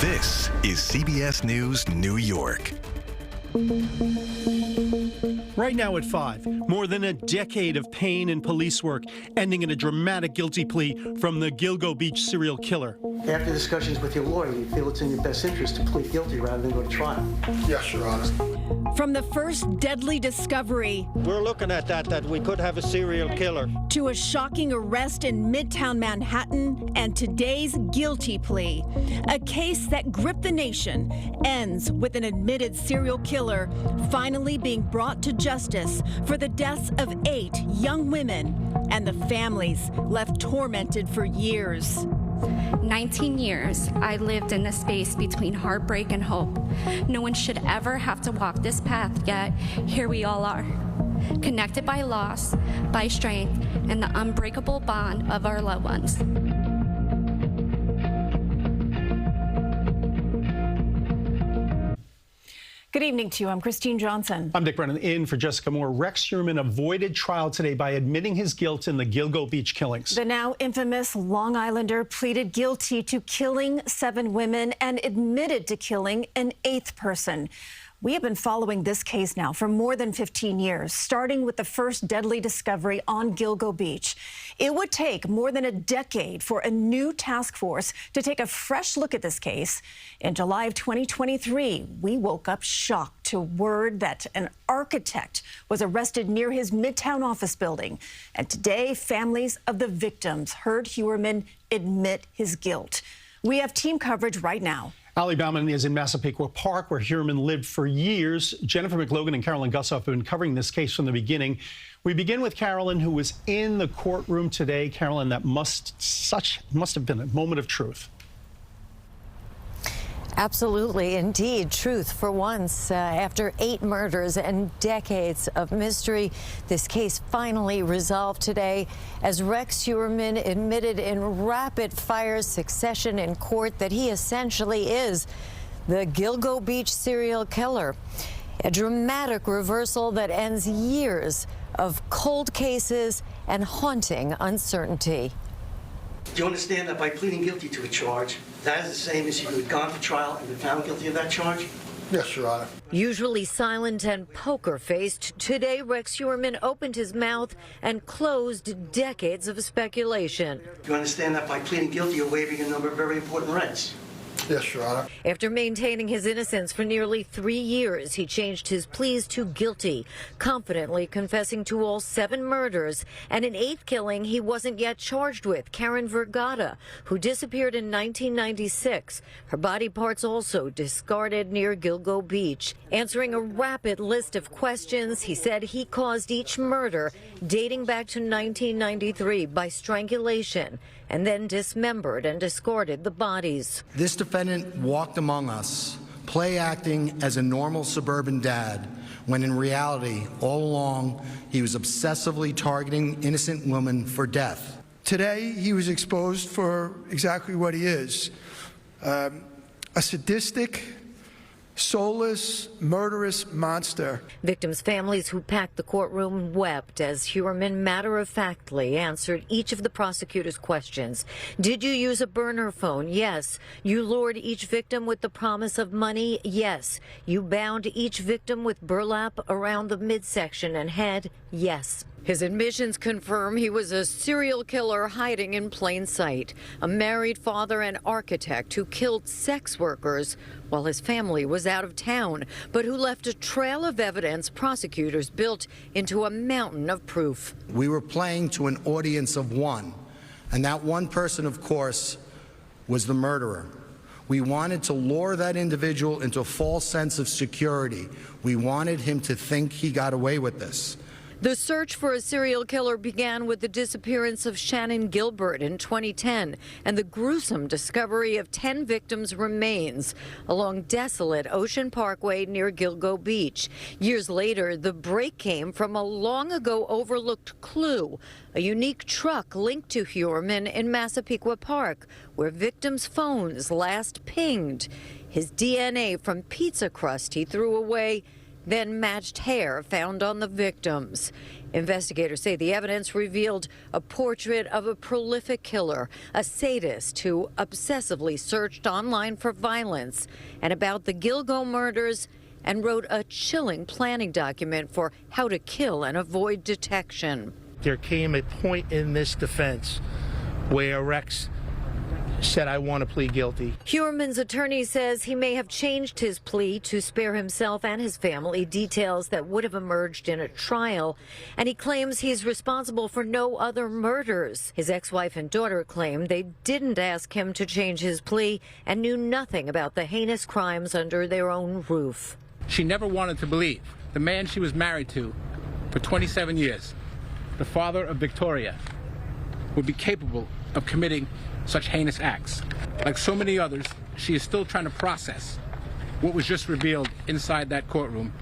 This is CBS News New York. Right now at 5, more than a decade of pain and police work, ending in a dramatic guilty plea from the Gilgo Beach serial killer. After discussions with your lawyer, you feel it's in your best interest to plead guilty rather than go to trial? Yes, Your Honor. From the first deadly discovery We're looking at that we could have a serial killer. to a shocking arrest in Midtown Manhattan and today's guilty plea, a case that gripped the nation ends with an admitted serial killer finally being brought to justice for the deaths of 8 young women and the families left tormented for years. 19 years, I lived in the space between heartbreak and hope. No one should ever have to walk this path, yet here we all are, connected by loss, by strength, and the unbreakable bond of our loved ones. Good evening to you. I'm Christine Johnson. I'm Dick Brennan, in for Jessica Moore. Rex Heuermann avoided trial today by admitting his guilt in the Gilgo Beach killings. The now infamous Long Islander pleaded guilty to killing 7 women and admitted to killing an 8th person. We have been following this case now for more than 15 years, starting with the first deadly discovery on Gilgo Beach. It would take more than a decade for a new task force to take a fresh look at this case. In July of 2023, we woke up shocked to word that an architect was arrested near his Midtown office building. And today, families of the victims heard Heuermann admit his guilt. We have team coverage right now. Ali Bauman is in Massapequa Park, where Heuermann lived for years. Jennifer McLogan and Carolyn Gussoff have been covering this case from the beginning. We begin with Carolyn, who was in the courtroom today. Carolyn, that must have been a moment of truth. Absolutely, indeed. Truth for once. After 8 murders and decades of mystery, this case finally resolved today as Rex Heuermann admitted in rapid-fire succession in court that he essentially is the Gilgo Beach serial killer. A dramatic reversal that ends years of cold cases and haunting uncertainty. Do you understand that by pleading guilty to a charge, that is the same as if you had gone to trial and been found guilty of that charge? Yes, Your Honor. Usually silent and poker-faced, today Rex Heuermann opened his mouth and closed decades of speculation. Do you understand that by pleading guilty, you're waiving a number of very important rights? Yes, Your Honor. After maintaining his innocence for nearly 3 years, he changed his pleas to guilty, confidently confessing to all 7 murders and an 8th killing he wasn't yet charged with, Karen Vergata, who disappeared in 1996. Her body parts also discarded near Gilgo Beach. Answering a rapid list of questions, he said he caused each murder dating back to 1993 by strangulation and then dismembered and discarded the bodies. This defendant walked among us, play acting as a normal suburban dad, when in reality, all along, he was obsessively targeting innocent women for death. Today, he was exposed for exactly what he is, a sadistic, soulless, murderous monster. Victims' families who packed the courtroom wept as Heuermann matter-of-factly answered each of the prosecutor's questions. Did you use a burner phone? Yes. You lured each victim with the promise of money? Yes. You bound each victim with burlap around the midsection and head? Yes. His admissions confirm he was a serial killer hiding in plain sight, a married father and architect who killed sex workers while his family was out of town, but who left a trail of evidence prosecutors built into a mountain of proof. We were playing to an audience of one, and that one person, of course, was the murderer. We wanted to lure that individual into a false sense of security. We wanted him to think he got away with this. The search for a serial killer began with the disappearance of Shannon Gilbert in 2010 and the gruesome discovery of 10 victims' remains along desolate Ocean Parkway near Gilgo Beach. Years later, the break came from a long-ago overlooked clue, a unique truck linked to Heuermann in Massapequa Park, where victims' phones last pinged. His DNA from pizza crust he threw away then matched hair found on the victims. Investigators say the evidence revealed a portrait of a prolific killer, a sadist who obsessively searched online for violence, and about the Gilgo murders, and wrote a chilling planning document for how to kill and avoid detection. There came a point in this defense where Rex said, I want to plead guilty. Heuermann's attorney says he may have changed his plea to spare himself and his family details that would have emerged in a trial, and he claims he's responsible for no other murders. His ex-wife and daughter claim they didn't ask him to change his plea and knew nothing about the heinous crimes under their own roof. She never wanted to believe the man she was married to for 27 years, the father of Victoria, would be capable of committing such heinous acts. Like so many others, she is still trying to process what was just revealed inside that courtroom.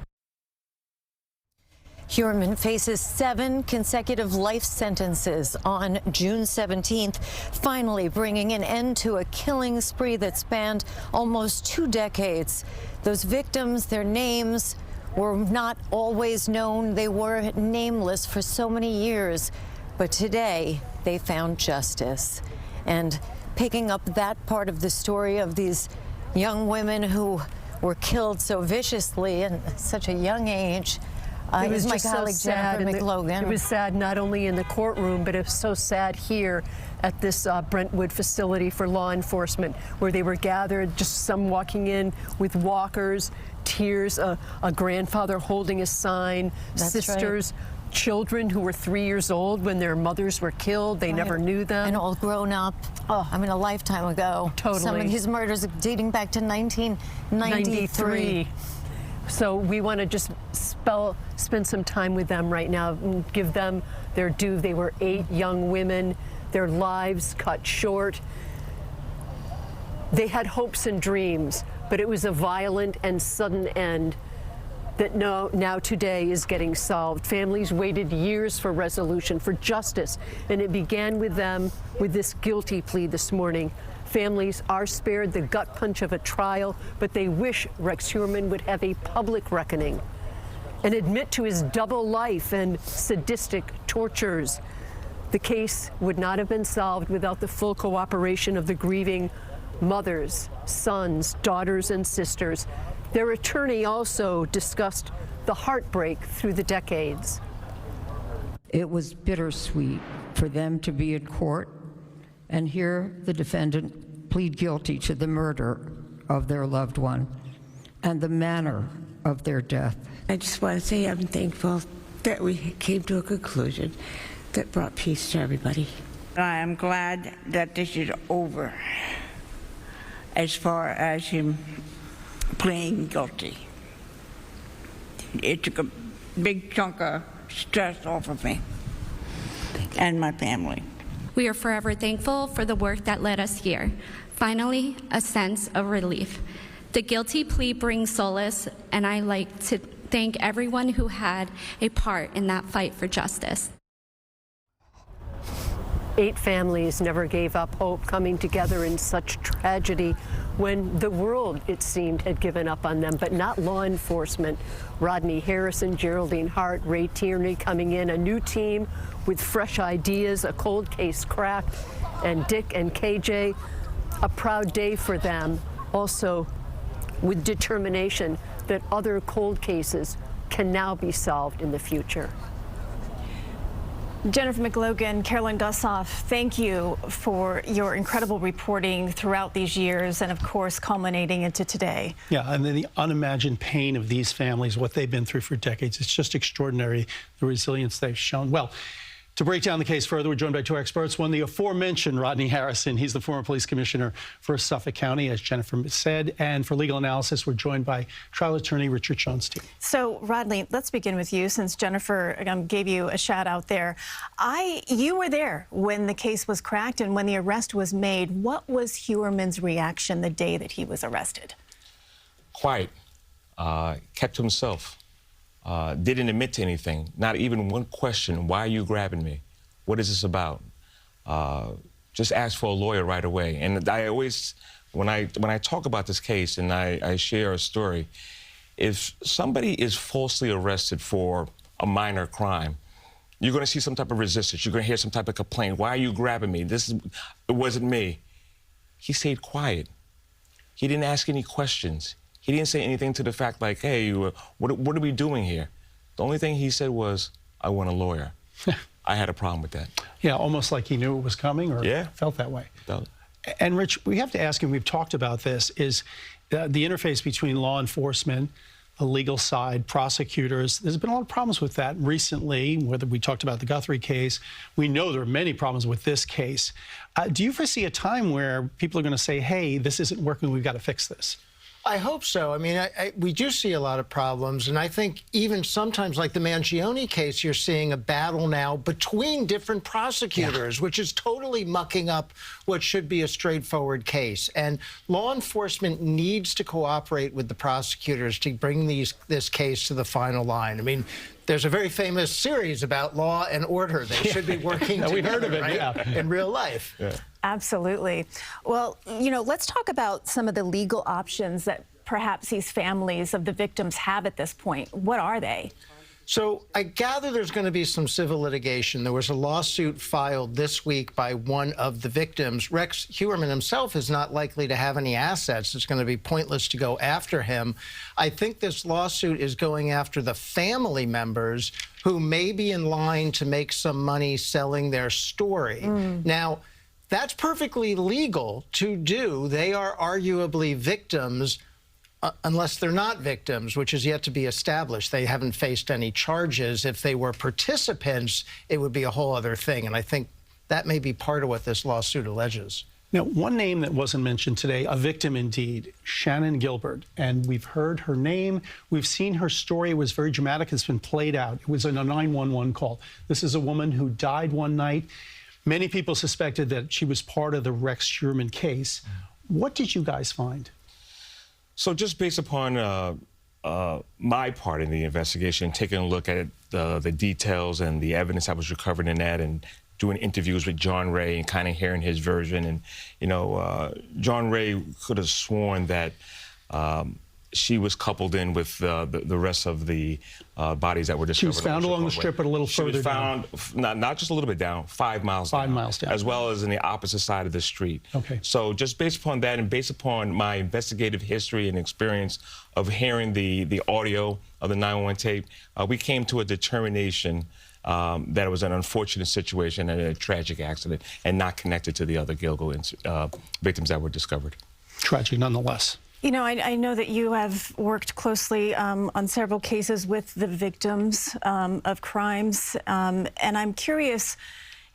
Heuermann faces 7 consecutive life sentences on June 17th, finally bringing an end to a killing spree that spanned almost 2 decades. Those victims, their names were not always known. They were nameless for so many years. But today, they found justice. And picking up that part of the story of these young women who were killed so viciously at such a young age is my colleague Jennifer McLogan. It was sad not only in the courtroom, but it was so sad here at this Brentwood facility for law enforcement, where they were gathered, just some walking in with walkers, tears, a grandfather holding a sign, That's sisters. Right. Children who were 3 years old when their mothers were killed. They never knew them. And all grown up. Oh, I mean, a lifetime ago. Totally. Some of these murders dating back to 1993. So we want to just spend some time with them right now and give them their due. They were 8 young women, their lives cut short. They had hopes and dreams, but it was a violent and sudden end that now today is getting solved. Families waited years for resolution, for justice, and it began with them with this guilty plea this morning. Families are spared the gut punch of a trial, but they wish Rex Heuermann would have a public reckoning and admit to his double life and sadistic tortures. The case would not have been solved without the full cooperation of the grieving mothers, sons, daughters, and sisters. Their attorney also discussed the heartbreak through the decades. It was bittersweet for them to be in court and hear the defendant plead guilty to the murder of their loved one and the manner of their death. I just want to say I'm thankful that we came to a conclusion that brought peace to everybody. I am glad that this is over as far as him pleading guilty. It took a big chunk of stress off of me and my family. We are forever thankful for the work that led us here. Finally, a sense of relief. The guilty plea brings solace, and I like to thank everyone who had a part in that fight for justice. 8 families never gave up hope, coming together in such tragedy when the world, it seemed, had given up on them, but not law enforcement. Rodney Harrison, Geraldine Hart, Ray Tierney coming in, a new team with fresh ideas, a cold case cracked, and Dick and KJ, a proud day for them, also with determination that other cold cases can now be solved in the future. Jennifer McLogan, Carolyn Gussoff, thank you for your incredible reporting throughout these years and, of course, culminating into today. Yeah, and then the unimagined pain of these families, what they've been through for decades. It's just extraordinary, the resilience they've shown. Well, to break down the case further, we're joined by 2 experts. One, the aforementioned Rodney Harrison. He's the former police commissioner for Suffolk County, as Jennifer said. And for legal analysis, we're joined by trial attorney Richard Schoenstein. So, Rodney, let's begin with you, since Jennifer gave you a shout out there. You were there when the case was cracked and when the arrest was made. What was Heuermann's reaction the day that he was arrested? Quiet. Kept to himself. Didn't admit to anything, not even one question. Why are you grabbing me? What is this about? Just asked for a lawyer right away. And I always, when I talk about this case and I share a story, if somebody is falsely arrested for a minor crime, You're going to see some type of resistance. You're going to hear some type of complaint. Why are you grabbing me? It wasn't me. He stayed quiet. He didn't ask any questions. He didn't say anything to the fact like, hey, what are we doing here? The only thing he said was, I want a lawyer. I had a problem with that. Yeah, almost like he knew it was coming or felt that way. And Rich, we have to ask, and we've talked about this, is the interface between law enforcement, the legal side, prosecutors. There's been a lot of problems with that recently, whether we talked about the Guthrie case. We know there are many problems with this case. Do you foresee a time where people are going to say, hey, this isn't working, we've got to fix this? I hope so. I mean, we do see a lot of problems, and I think even sometimes, like the Mangione case, you're seeing a battle now between different prosecutors, which is totally mucking up what should be a straightforward case. And law enforcement needs to cooperate with the prosecutors to bring this case to the final line. I mean, there's a very famous series about Law and Order. They should be working together, we heard of it, right? In real life. Yeah. Absolutely. Well, you know, let's talk about some of the legal options that perhaps these families of the victims have at this point. What are they? So I gather there's going to be some civil litigation. There was a lawsuit filed this week by one of the victims. Rex Heuermann himself is not likely to have any assets. It's going to be pointless to go after him. I think this lawsuit is going after the family members who may be in line to make some money selling their story. Now, that's perfectly legal to do. They are arguably victims, unless they're not victims, which is yet to be established. They haven't faced any charges. If they were participants, it would be a whole other thing. And I think that may be part of what this lawsuit alleges. Now, one name that wasn't mentioned today, a victim indeed, Shannon Gilbert. And we've heard her name. We've seen her story. It was very dramatic. It's been played out. It was in a 911 call. This is a woman who died one night. Many people suspected that she was part of the Rex Heuermann case. What did you guys find? So just based upon my part in the investigation, taking a look at the details and the evidence that was recovered in that, and doing interviews with John Ray and kind of hearing his version, and you know, John Ray could have sworn that she was coupled in with the rest of the bodies that were discovered. She was found along the strip, but a little further down. She was found, not just a little bit down, 5 miles down. 5 miles down. As well as in the opposite side of the street. Okay. So just based upon that and based upon my investigative history and experience of hearing the audio of the 911 tape, we came to a determination that it was an unfortunate situation and a tragic accident and not connected to the other Gilgo victims that were discovered. Tragic nonetheless. You know, I know that you have worked closely on several cases with the victims of crimes, and I'm curious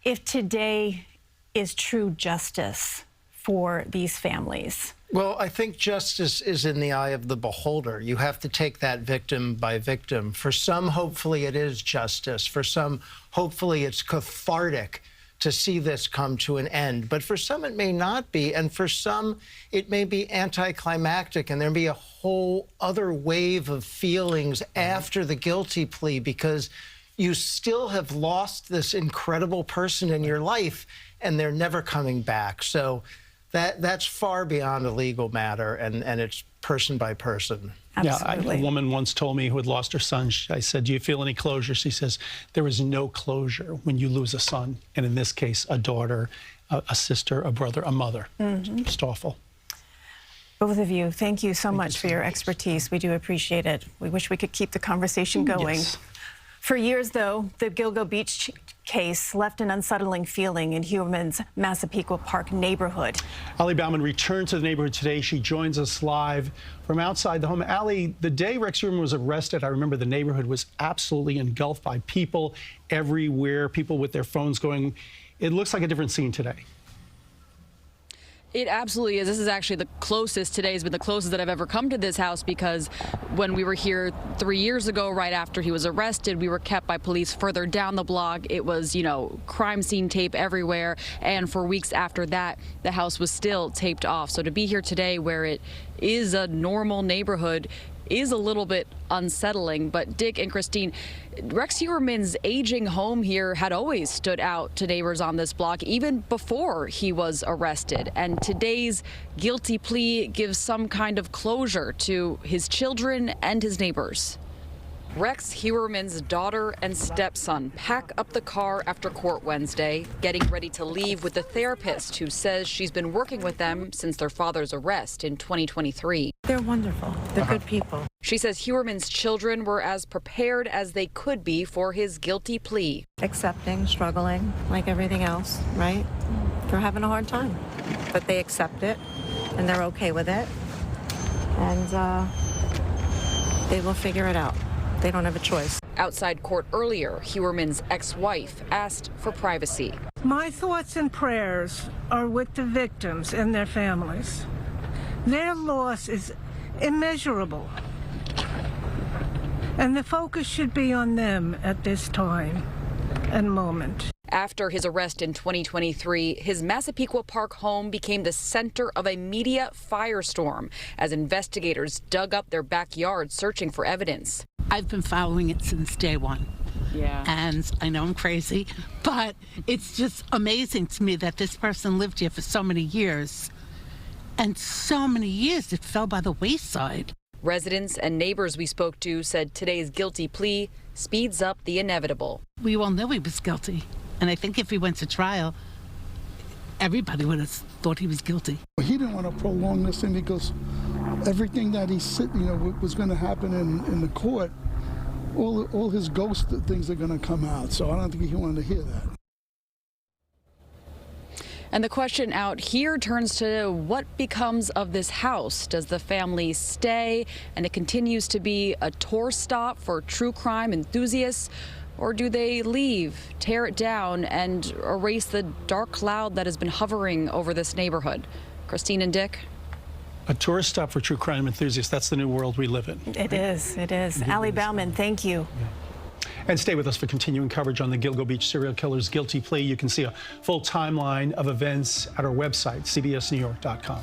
if today is true justice for these families. Well, I think justice is in the eye of the beholder. You have to take that victim by victim. For some, hopefully it is justice. For some, hopefully it's cathartic to see this come to an end. But for some, it may not be. And for some, it may be anticlimactic, and there'll be a whole other wave of feelings after the guilty plea, because you still have lost this incredible person in your life, and they're never coming back. So that's far beyond a legal matter, and it's person by person. Absolutely. Yeah, a woman once told me who had lost her son, I said, do you feel any closure? She says, there is no closure when you lose a son, and in this case, a daughter, a sister, a brother, a mother. Just awful. Both of you, thank you so much for your expertise. We do appreciate it. We wish we could keep the conversation going. Yes. For years, though, the Gilgo Beach case left an unsettling feeling in Heuermann's Massapequa Park neighborhood. Ali Bauman returned to the neighborhood today. She joins us live from outside the home. Ali, the day Rex Heuermann was arrested, I remember the neighborhood was absolutely engulfed by people everywhere, people with their phones going. It looks like a different scene today. It absolutely is. This is actually the closest. Today has been the closest that I've ever come to this house, because when we were here 3 years ago, right after he was arrested, we were kept by police further down the block. It was, you know, crime scene tape everywhere. And for weeks after that, the house was still taped off. So to be here today, where it is a normal neighborhood, is a little bit unsettling. But Dick and Christine, Rex Heuermann's aging home here had always stood out to neighbors on this block, even before he was arrested. And today's guilty plea gives some kind of closure to his children and his neighbors. Rex Heuermann's daughter and stepson pack up the car after court Wednesday, getting ready to leave with the therapist who says she's been working with them since their father's arrest in 2023. They're wonderful. They're good people. She says Heuermann's children were as prepared as they could be for his guilty plea. Accepting, struggling, like everything else, right? They're having a hard time, but they accept it and they're okay with it, and they will figure it out. They don't have a choice. Outside court earlier, Heuermann's ex-wife asked for privacy. My thoughts and prayers are with the victims and their families. Their loss is immeasurable, and the focus should be on them at this time and moment. After his arrest in 2023, his Massapequa Park home became the center of a media firestorm as investigators dug up their backyard searching for evidence. I've been following it since day one. Yeah. And I know I'm crazy, but it's just amazing to me that this person lived here for so many years. And so many years it fell by the wayside. Residents and neighbors we spoke to said today's guilty plea speeds up the inevitable. We all knew he was guilty. And I think if he went to trial, everybody would have thought he was guilty. He didn't want to prolong this thing because everything that he said, was going to happen in the court, all his ghost things are going to come out. So I don't think he wanted to hear that. And the question out here turns to what becomes of this house. Does the family stay and it continues to be a tour stop for true crime enthusiasts? Or do they leave, tear it down, and erase the dark cloud that has been hovering over this neighborhood? Christine and Dick? A tourist stop for true crime enthusiasts. That's the new world we live in. It is. It is. Allie Bauman, thank you. Yeah. And stay with us for continuing coverage on the Gilgo Beach serial killer's guilty plea. You can see a full timeline of events at our website, cbsnewyork.com.